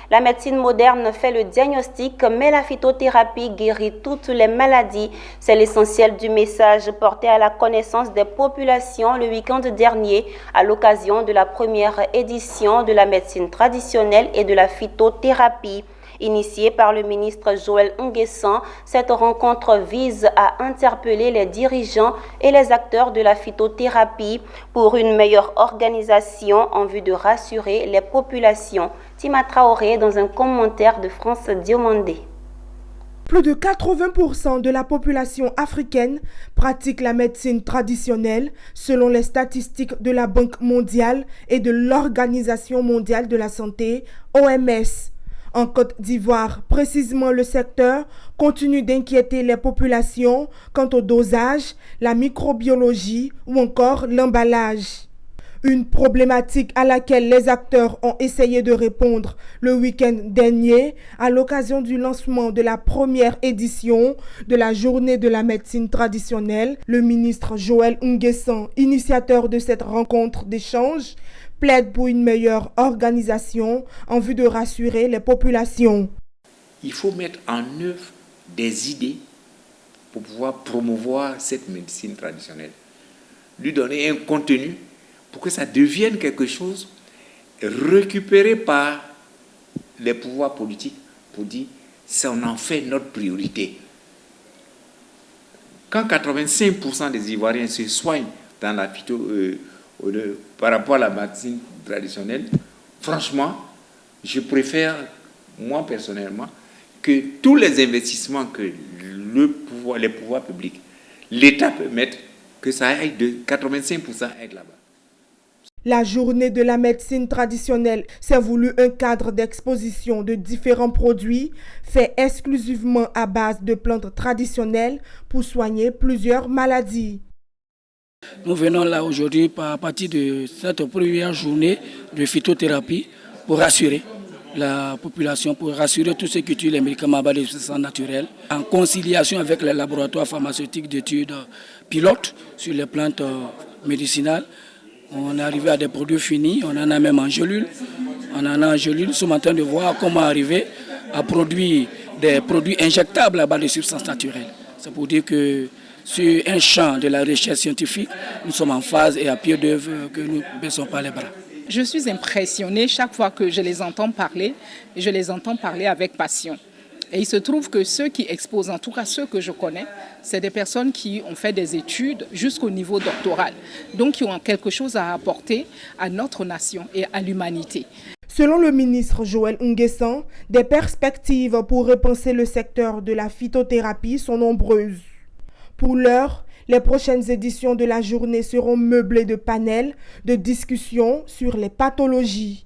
La médecine moderne fait le diagnostic, mais la phytothérapie guérit toutes les maladies. C'est l'essentiel du message porté à la connaissance des populations le week-end dernier à l'occasion de la première édition de la médecine traditionnelle et de la phytothérapie. Initiée par le ministre Joël Nguessan, cette rencontre vise à interpeller les dirigeants et les acteurs de la phytothérapie pour une meilleure organisation en vue de rassurer les populations. Tima Traoré dans un commentaire de France Diomandé. Plus de 80% de la population africaine pratique la médecine traditionnelle selon les statistiques de la Banque mondiale et de l'Organisation mondiale de la santé, OMS. En Côte d'Ivoire, précisément, le secteur continue d'inquiéter les populations quant au dosage, la microbiologie ou encore l'emballage. Une problématique à laquelle les acteurs ont essayé de répondre le week-end dernier à l'occasion du lancement de la première édition de la Journée de la médecine traditionnelle. Le ministre Joël Nguessan, initiateur de cette rencontre d'échange, plaide pour une meilleure organisation en vue de rassurer les populations. Il faut mettre en œuvre des idées pour pouvoir promouvoir cette médecine traditionnelle, lui donner un contenu pour que ça devienne quelque chose récupéré par les pouvoirs politiques pour dire ça on en fait notre priorité. Quand 85% des Ivoiriens se soignent dans la par rapport à la médecine traditionnelle, franchement, je préfère, moi personnellement, que tous les investissements que les pouvoirs publics, l'État peut mettre, que ça aille de 85% aille là-bas. La journée de la médecine traditionnelle s'est voulu un cadre d'exposition de différents produits faits exclusivement à base de plantes traditionnelles pour soigner plusieurs maladies. Nous venons là aujourd'hui à partir de cette première journée de phytothérapie pour rassurer la population, pour rassurer tous ceux qui utilisent les médicaments à base de substances naturelles, en conciliation avec les laboratoires pharmaceutiques d'études pilotes sur les plantes médicinales. On est arrivé à des produits finis, on en a même en gélule. Nous sommes en train de voir comment arriver à produire des produits injectables à base de substances naturelles. C'est pour dire que sur un champ de la recherche scientifique, nous sommes en phase et à pied d'œuvre que nous ne baissons pas les bras. Je suis impressionnée chaque fois que je les entends parler, et je les entends parler avec passion. Et il se trouve que ceux qui exposent, en tout cas ceux que je connais, c'est des personnes qui ont fait des études jusqu'au niveau doctoral, donc qui ont quelque chose à apporter à notre nation et à l'humanité. Selon le ministre Joël Nguessan, des perspectives pour repenser le secteur de la phytothérapie sont nombreuses. Pour l'heure, les prochaines éditions de la journée seront meublées de panels de discussion sur les pathologies.